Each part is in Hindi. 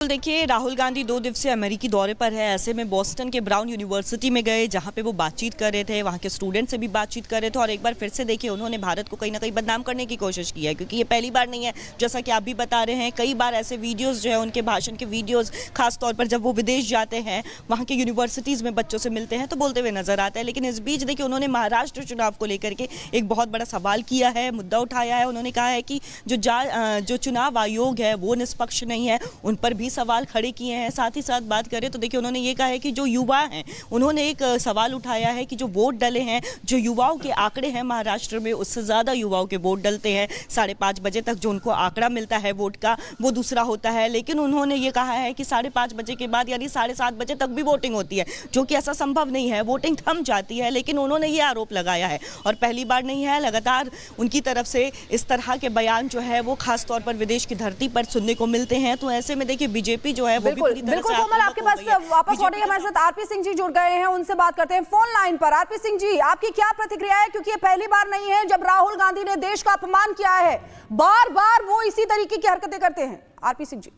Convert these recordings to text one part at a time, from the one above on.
देखिए, राहुल गांधी 2 दिवसीय अमेरिकी दौरे पर है। ऐसे में बोस्टन के ब्राउन यूनिवर्सिटी में गए, जहां पे वो बातचीत कर रहे थे, वहां के स्टूडेंट से भी बातचीत कर रहे थे और एक बार फिर से देखिए उन्होंने भारत को कहीं ना कहीं बदनाम करने की कोशिश की है, क्योंकि ये पहली बार नहीं है। जैसा कि आप भी बता रहे हैं, कई बार ऐसे वीडियोज़ जो है उनके भाषण के वीडियोज़, खासतौर पर जब वो विदेश जाते हैं, वहाँ के यूनिवर्सिटीज़ में बच्चों से मिलते हैं तो बोलते हुए नजर आते हैं। लेकिन इस बीच देखिए उन्होंने महाराष्ट्र चुनाव को लेकर के एक बहुत बड़ा सवाल किया है, मुद्दा उठाया है। उन्होंने कहा है कि जो चुनाव आयोग है वो निष्पक्ष नहीं है, उन पर भी सवाल खड़े किए हैं। साथ ही साथ बात करें तो देखिए उन्होंने ये कहा है कि जो युवा हैं, उन्होंने एक सवाल उठाया है कि जो वोट डले हैं, जो युवाओं के आंकड़े हैं महाराष्ट्र में, उससे ज़्यादा युवाओं के वोट डलते हैं। 5:30 बजे तक जो उनको आंकड़ा मिलता है वोट का, वो दूसरा होता है। लेकिन उन्होंने ये कहा है कि 5:30 बजे के बाद यानी 7:30 बजे तक भी वोटिंग होती है, जो कि ऐसा संभव नहीं है। वोटिंग थम जाती है। लेकिन उन्होंने ये आरोप लगाया है और पहली बार नहीं है, लगातार उनकी तरफ से इस तरह के बयान जो है वो खासतौर पर विदेश की धरती पर सुनने को मिलते हैं। तो ऐसे में देखिए बीजेपी जो है वो बिल्कुल कोमल, आपके पास वापस लौटेंगे। हमारे साथ आरपी सिंह जी जुड़ गए हैं, उनसे बात करते हैं फोन लाइन पर। आरपी सिंह जी, आपकी क्या प्रतिक्रिया है, क्योंकि ये पहली बार नहीं है जब राहुल गांधी ने देश का अपमान किया है, बार बार वो इसी तरीके की हरकतें करते हैं। RP Singh ji.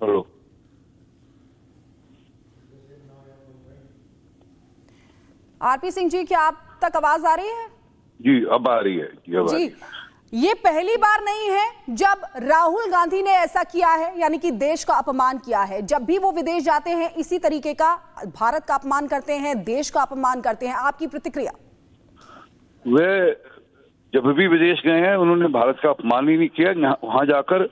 Hello, RP Singh ji, क्या आप तक आवाज आ रही है? जी अब आ रही है। जी, ये पहली बार नहीं है जब राहुल गांधी ने ऐसा किया है, यानी कि देश का अपमान किया है। जब भी वो विदेश जाते हैं इसी तरीके का भारत का अपमान करते हैं, देश का अपमान करते हैं। आपकी प्रतिक्रिया? वे जब भी विदेश गए हैं उन्होंने भारत का अपमान ही नहीं किया, वहां जाकर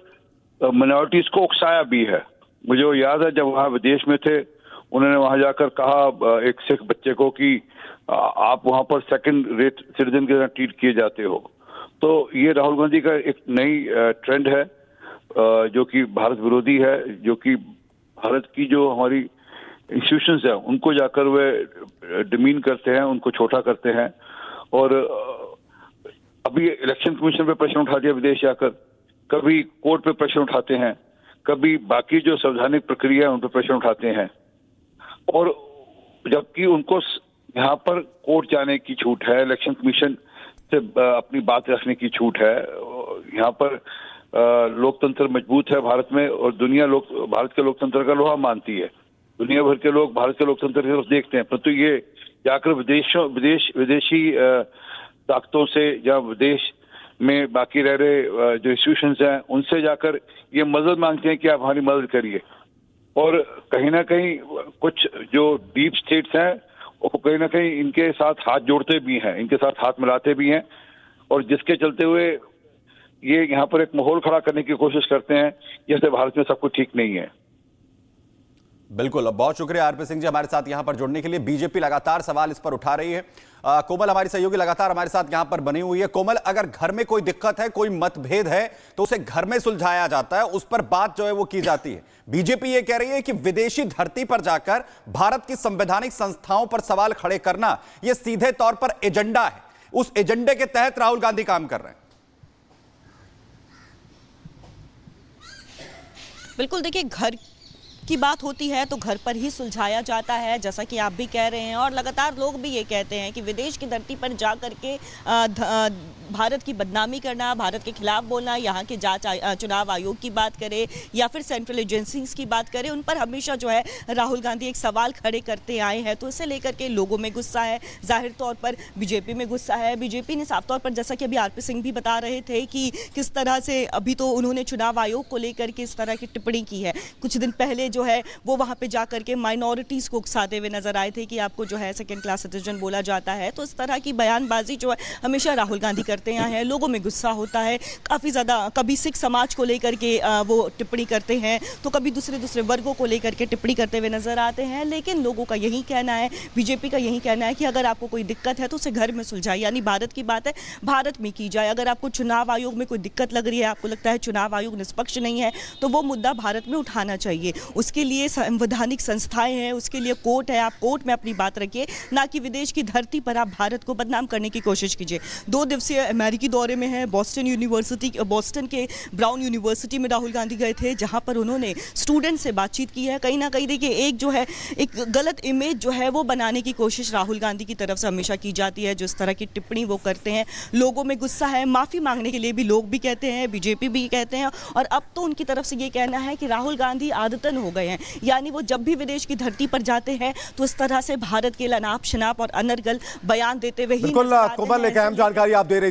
माइनॉरिटीज को उकसाया भी है। मुझे वो याद है जब वहां विदेश में थे, उन्होंने वहां जाकर कहा एक सिख बच्चे को कि आप वहां पर सेकंड रेट सिटीजन के साथ ट्रीट किए जाते हो। तो ये राहुल गांधी का एक नई ट्रेंड है जो कि भारत विरोधी है, जो कि भारत की जो हमारी इंस्टीट्यूशंस है उनको जाकर वे डिमीन करते हैं, उनको छोटा करते हैं। और अभी इलेक्शन कमीशन पे प्रश्न उठा दिया विदेश जाकर, कभी कोर्ट पे प्रश्न उठाते हैं, कभी बाकी जो संवैधानिक प्रक्रिया है उन पर प्रश्न उठाते हैं। और जबकि उनको यहाँ पर कोर्ट जाने की छूट है, इलेक्शन कमीशन से अपनी बात रखने की छूट है। यहाँ पर लोकतंत्र मजबूत है भारत में, और दुनिया भारत के लोकतंत्र का लोहा मानती है। दुनिया भर के लोग भारत के लोकतंत्र की तरफ देखते हैं, परंतु ये जाकर विदेशी ताकतों से या विदेश में बाकी रह रहे जो इंस्टीट्यूशंस हैं उनसे जाकर ये मदद मांगते हैं कि आप हमारी मदद करिए। और कहीं ना कहीं कुछ जो डीप स्टेट्स हैं वो कहीं ना कहीं इनके साथ हाथ जोड़ते भी हैं, इनके साथ हाथ मिलाते भी हैं, और जिसके चलते हुए ये यहाँ पर एक माहौल खड़ा करने की कोशिश करते हैं जैसे भारत में सब कुछ ठीक नहीं है। बिल्कुल, बहुत शुक्रिया आरपी सिंह जी हमारे साथ यहां पर जुड़ने के लिए। बीजेपी लगातार सवाल इस पर उठा रही है। कोमल हमारी सहयोगी लगातार हमारे साथ यहां पर बनी हुई है। कोमल, अगर घर में कोई दिक्कत है, कोई मतभेद है, तो उसे घर में सुलझाया जाता है, उस पर बात जो है वो की जाती है। बीजेपी ये कह रही है कि विदेशी धरती पर जाकर भारत की संवैधानिक संस्थाओं पर सवाल खड़े करना यह सीधे तौर पर एजेंडा है, उस एजेंडे के तहत राहुल गांधी काम कर रहे हैं। बिल्कुल, देखिए घर की बात होती है तो घर पर ही सुलझाया जाता है, जैसा कि आप भी कह रहे हैं। और लगातार लोग भी ये कहते हैं कि विदेश की धरती पर जा करके भारत की बदनामी करना, भारत के खिलाफ बोलना, यहाँ के चुनाव आयोग की बात करें या फिर सेंट्रल एजेंसीज की बात करें, उन पर हमेशा जो है राहुल गांधी एक सवाल खड़े करते आए हैं। तो इसे लेकर के लोगों में गुस्सा है, जाहिर तौर पर बीजेपी में गुस्सा है। बीजेपी ने साफ तौर पर, जैसा कि अभी आरपी सिंह भी बता रहे थे, कि किस तरह से अभी तो उन्होंने चुनाव आयोग को लेकर के इस तरह की टिप्पणी की है। कुछ दिन पहले जो है वो वहाँ पे जा करके माइनॉरिटीज़ को उकसाते हुए नजर आए थे कि आपको जो है सेकेंड क्लास सिटीजन बोला जाता है। तो इस तरह की बयानबाजी जो है हमेशा राहुल गांधी करते आए हैं। लोगों में गुस्सा होता है काफ़ी ज़्यादा। कभी सिख समाज को लेकर के वो टिप्पणी करते हैं, तो कभी दूसरे वर्गों को लेकर के टिप्पणी करते हुए नजर आते हैं। लेकिन लोगों का यही कहना है, बीजेपी का यही कहना है कि अगर आपको कोई दिक्कत है तो उसे घर में सुलझाए, यानी भारत की बात है भारत में की जाए। अगर आपको चुनाव आयोग में कोई दिक्कत लग रही है, आपको लगता है चुनाव आयोग निष्पक्ष नहीं है, तो वो मुद्दा भारत में उठाना चाहिए। उसे उसके लिए संवैधानिक संस्थाएं हैं, उसके लिए कोर्ट है। आप कोर्ट में अपनी बात रखिए, ना कि विदेश की धरती पर आप भारत को बदनाम करने की कोशिश कीजिए। 2 दिवसीय अमेरिकी दौरे में है। बोस्टन के ब्राउन यूनिवर्सिटी में राहुल गांधी गए थे, जहां पर उन्होंने स्टूडेंट से बातचीत की है। कहीं ना कहीं देखिए, एक जो है एक गलत इमेज जो है वो बनाने की कोशिश राहुल गांधी की तरफ से हमेशा की जाती है। जो इस तरह की टिप्पणी वो करते हैं, लोगों में गुस्सा है। माफ़ी मांगने के लिए भी लोग भी कहते हैं, बीजेपी भी कहते हैं, और अब तो उनकी तरफ से ये कहना है कि राहुल गांधी आदतन हो गए हैं, यानी वो जब भी विदेश की धरती पर जाते हैं तो इस तरह से भारत के अनाप शनाप और अनर्गल बयान देते हुए ही बिल्कुल नजर आते कोमल, हैं। एक अहम जानकारी आप दे रही